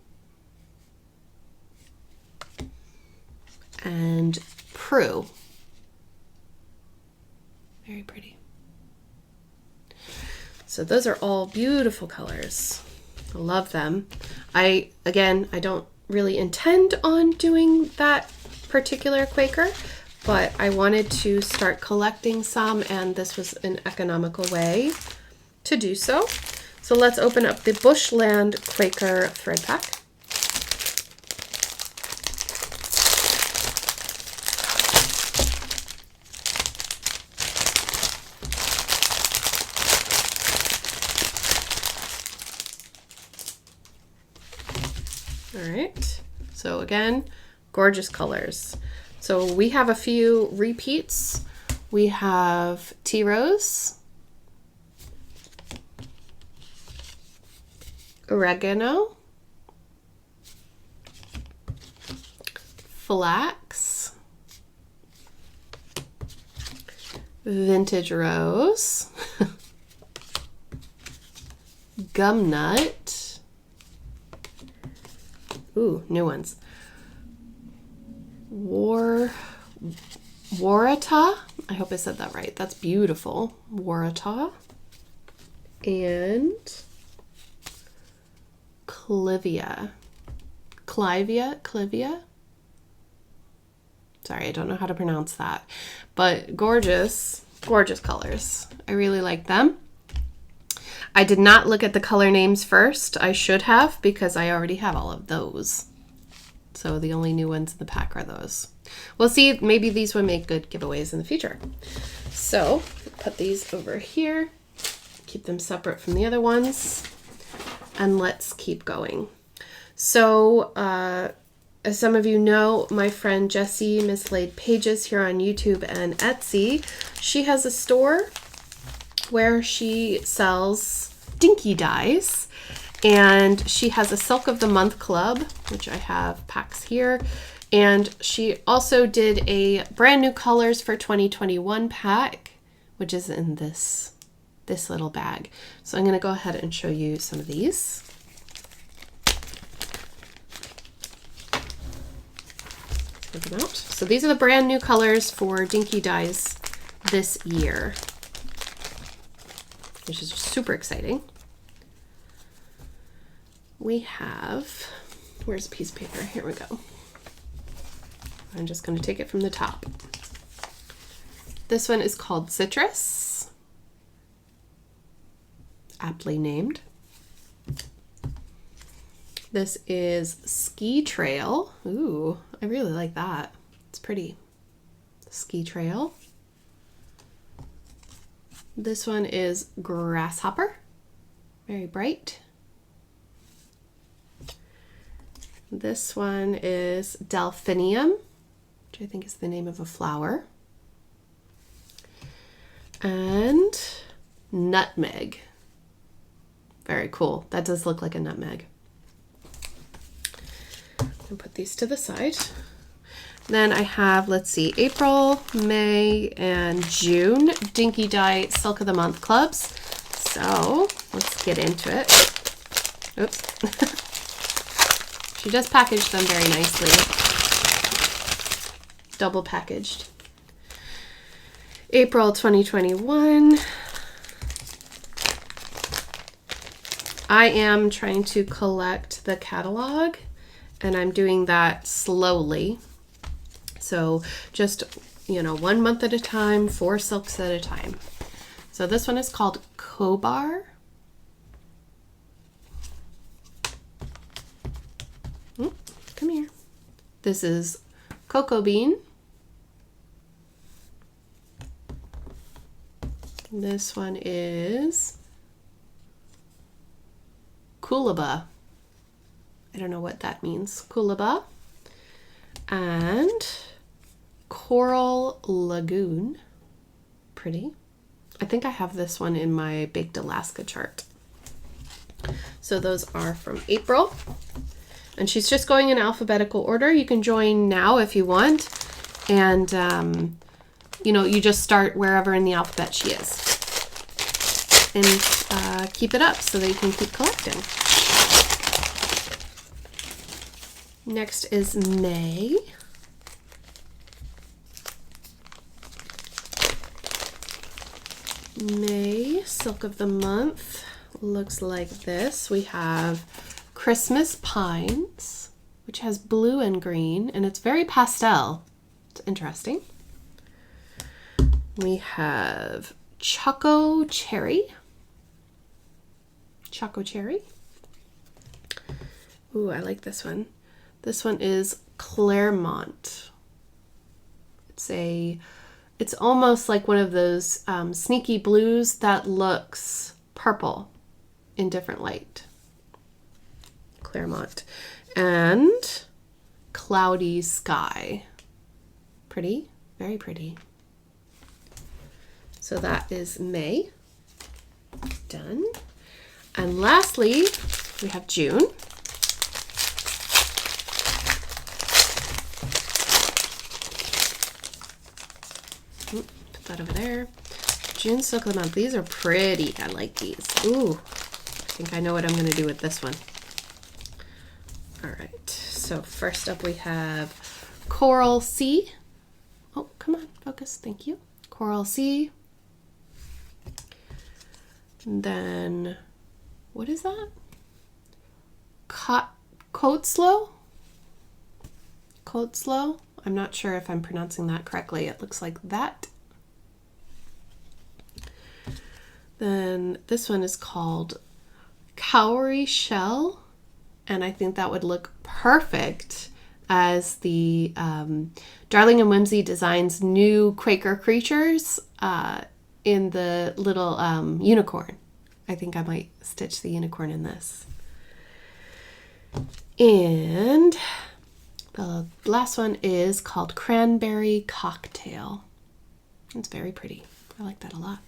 A: And prue. Very pretty. So those are all beautiful colors. I love them. I don't really intend on doing that particular Quaker, but I wanted to start collecting some, and this was an economical way to do so. So let's open up the Bushland Quaker thread pack. All right, so again, gorgeous colors. So we have a few repeats. We have tea rose, oregano, flax, vintage rose, gum nut, ooh, new ones, warata, I hope I said that right, that's beautiful, warata, and clivia. Sorry, I don't know how to pronounce that, but gorgeous colors. I really like them. I did not look at the color names first. I should have, because I already have all of those. So the only new ones in the pack are those. We'll see, maybe these would make good giveaways in the future. So put these over here, keep them separate from the other ones, and let's keep going. So as some of you know, my friend Jessie Mislaid Pages here on YouTube and Etsy, she has a store where she sells dinky dies, and she has a Silk of the Month club, which I have packs here, and she also did a brand new colors for 2021 pack, which is in this little bag. So I'm going to go ahead and show you some of these. Take them out. So these are the brand new colors for Dinky Dies this year, which is super exciting. we have, where's a piece of paper? Here we go. I'm just going to take it from the top. This one is called Citrus, aptly named. This is Ski Trail. Ooh, I really like that. It's pretty. Ski Trail. This one is Grasshopper, very bright. This one is Delphinium, which I think is the name of a flower. And Nutmeg. Very cool. That does look like a nutmeg. I'll put these to the side. Then I have, let's see, April, May, and June Dinky Dye Silk of the Month clubs. So let's get into it. Oops. She just packaged them very nicely. Double packaged. April 2021. I am trying to collect the catalog, and I'm doing that slowly. So just, you know, 1 month at a time, 4 silks at a time. So this one is called Cobar. Come here. This is Cocoa Bean. This one is Coolaba. I don't know what that means. Coolaba. And Coral Lagoon. Pretty. I think I have this one in my Baked Alaska chart. So those are from April. And she's just going in alphabetical order. You can join now if you want. And, you know, you just start wherever in the alphabet she is. And keep it up so that you can keep collecting. Next is May. May, Silk of the Month, looks like this. We have Christmas Pines, which has blue and green, and it's very pastel. It's interesting. We have Choco Cherry. Choco Cherry. Ooh, I like this one. This one is Claremont. It's almost like one of those sneaky blues that looks purple in different light. Claremont. And Cloudy Sky. Pretty, very pretty. So that is May. Done. And lastly, we have June. Put that over there. June Silk of the Month. These are pretty. I like these. Ooh, I think I know what I'm going to do with this one. All right. So first up we have Coral Sea. Oh, come on, focus. Thank you. Coral Sea. And then, what is that? Coatslow? Coatslow? I'm not sure if I'm pronouncing that correctly. It looks like that. Then this one is called Cowrie Shell, and I think that would look perfect as the Darling and Whimsy Designs new Quaker creatures in the little unicorn. I think I might stitch the unicorn in this. And the last one is called Cranberry Cocktail. It's very pretty. I like that a lot.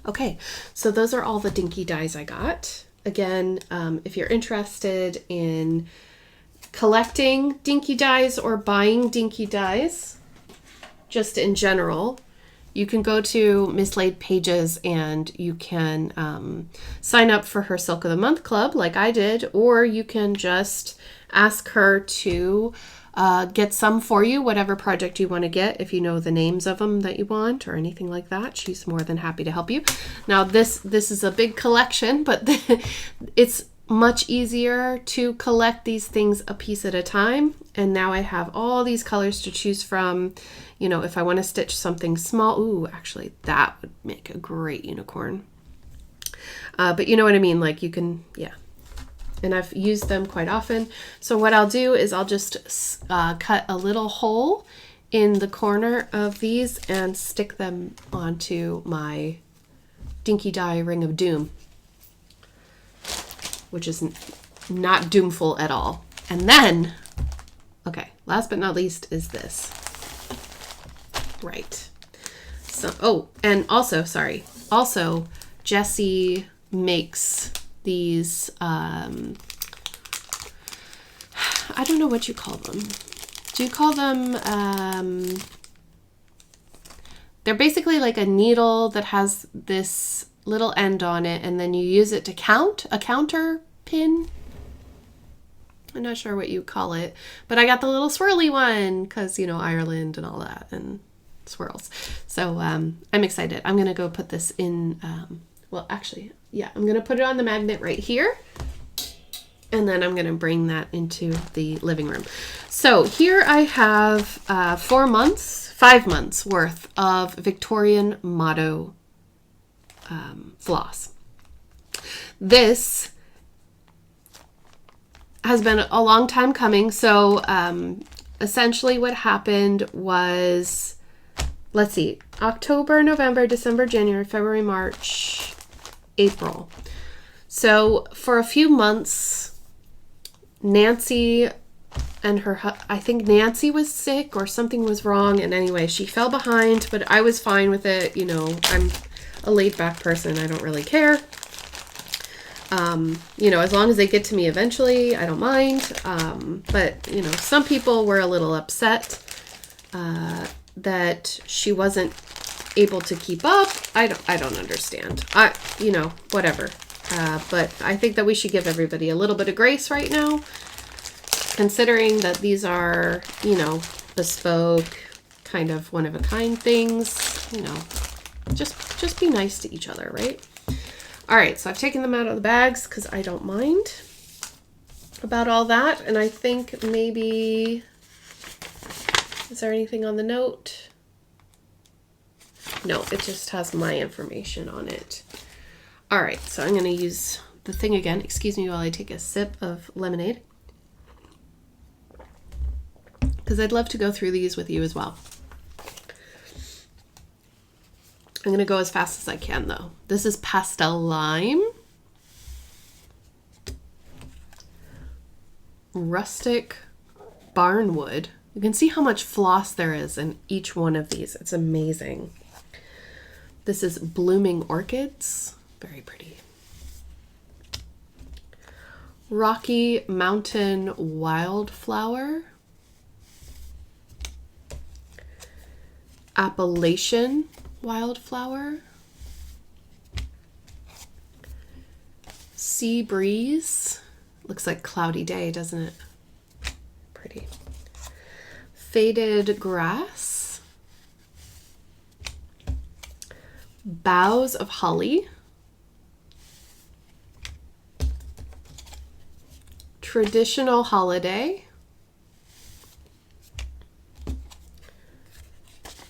A: Okay, so those are all the dinky dyes I got. Again, if you're interested in collecting dinky dyes or buying dinky dyes, just in general, you can go to Mislaid Pages and you can sign up for her Silk of the Month club like I did, or you can just ask her to get some for you, whatever project you want to get. If you know the names of them that you want or anything like that, she's more than happy to help you. Now this is a big collection, but much easier to collect these things a piece at a time. And now I have all these colors to choose from. You know, if I want to stitch something small, ooh, actually that would make a great unicorn. But you know what I mean? Like you can, yeah. And I've used them quite often. So what I'll do is I'll just cut a little hole in the corner of these and stick them onto my Dinky Die Ring of Doom, which is not doomful at all. And then, okay, last but not least is this. Right. So, oh, and also, sorry, also Jessie makes these, I don't know what you call them. Do you call them, they're basically like a needle that has this little end on it, and then you use it to count, a counter pin. I'm not sure what you call it, but I got the little swirly one because, you know, Ireland and all that and swirls. So I'm excited. I'm going to go put this in, well, actually, yeah, I'm going to put it on the magnet right here. And then I'm going to bring that into the living room. So here I have 5 months worth of Victorian motto floss. This has been a long time coming. So essentially what happened was, let's see, October, November, December, January, February, March, April. So for a few months, Nancy and I think Nancy was sick or something was wrong. And anyway, she fell behind, but I was fine with it. You know, I'm a laid back person. I don't really care. You know, as long as they get to me eventually, I don't mind. But, you know, some people were a little upset that she wasn't able to keep up. I don't understand. You know, whatever. But I think that we should give everybody a little bit of grace right now, considering that these are, you know, bespoke, kind of one-of-a-kind things. You know, just be nice to each other, right? All right, so I've taken them out of the bags because I don't mind about all that. And I think maybe, is there anything on the note? No, it just has my information on it. All right, so I'm going to use the thing again. Excuse me while I take a sip of lemonade, because I'd love to go through these with you as well. I'm going to go as fast as I can, though. This is Pastel Lime, Rustic Barnwood. You can see how much floss there is in each one of these. It's amazing. This is Blooming Orchids. Very pretty. Rocky Mountain Wildflower. Appalachian Wildflower. Sea Breeze. Looks like cloudy day, doesn't it? Pretty. Faded Grass. Boughs of Holly. Traditional Holiday.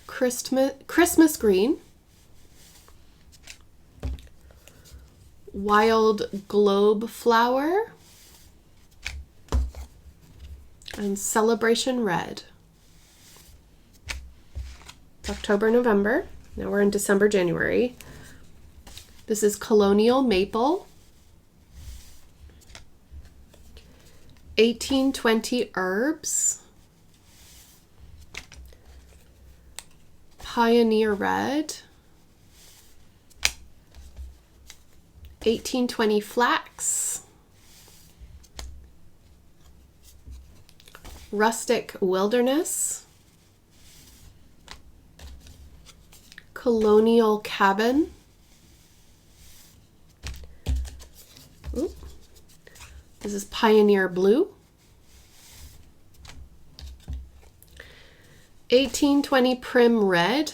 A: Christmas Green. Wild Globe Flower. And Celebration Red. It's October, November. Now we're in December, January. This is Colonial Maple. 1820 Herbs. Pioneer Red. 1820 Flax. Rustic Wilderness. Colonial Cabin. Ooh. This is Pioneer Blue. 1820 Prim Red.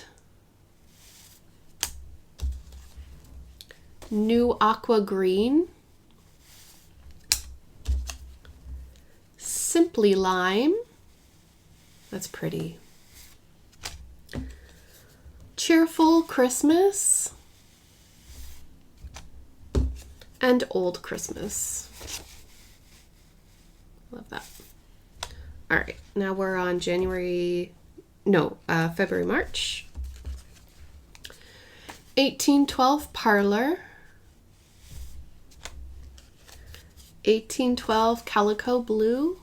A: New Aqua Green. Simply Lime. That's pretty. Cheerful Christmas. And Old Christmas. Love that. All right, now we're on February, March. 1812 Parlor. 1812 Calico Blue.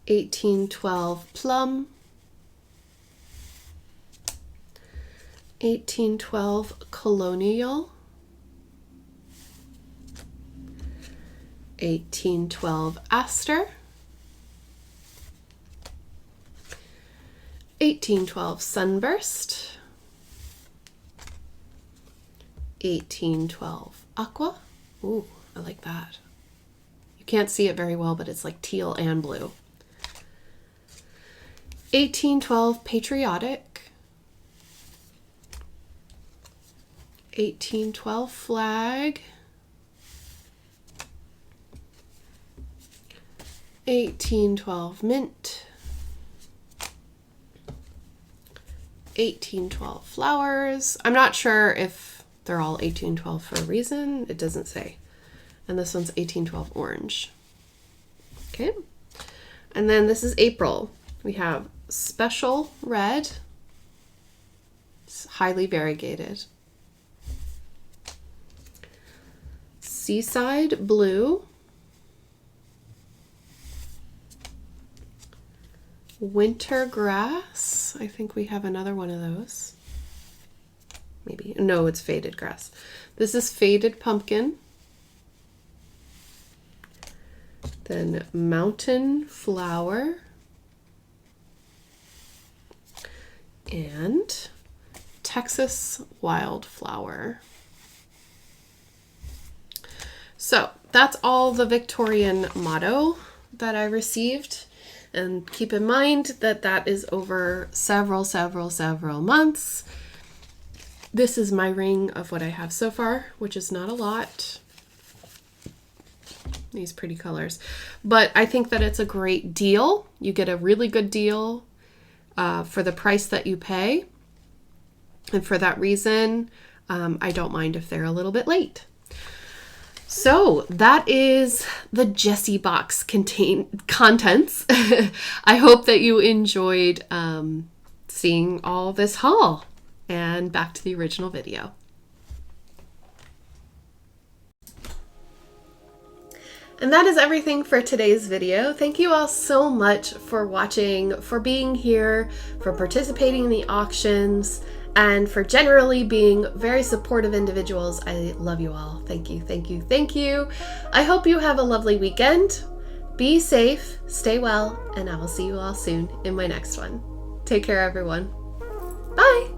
A: 1812 Plum. 1812 Colonial. 1812 Aster. 1812 Sunburst. 1812 Aqua. Ooh, I like that. You can't see it very well, but it's like teal and blue. 1812 Patriotic. 1812 Flag. 1812 Mint. 1812 Flowers. I'm not sure if they're all 1812 for a reason. It doesn't say. And this one's 1812 Orange. Okay. And then this is April. We have Special Red. It's highly variegated. Seaside Blue. Winter Grass. I think we have another one of those. Maybe. No, it's Faded Grass. This is Faded Pumpkin. Then Mountain Flower. And Texas Wildflower. So that's all the Victorian motto that I received. And keep in mind that that is over several months. This is my ring of what I have so far, which is not a lot. These pretty colors. But I think that it's a great deal. You get a really good deal for the price that you pay. And for that reason, I don't mind if they're a little bit late. So that is the Jessie box contents. I hope that you enjoyed seeing all this haul. And back to the original video. And that is everything for today's video. Thank you all so much for watching, for being here, for participating in the auctions, and for generally being very supportive individuals. I love you all. Thank you, thank you, thank you. I hope you have a lovely weekend. Be safe, stay well, and I will see you all soon in my next one. Take care, everyone. Bye.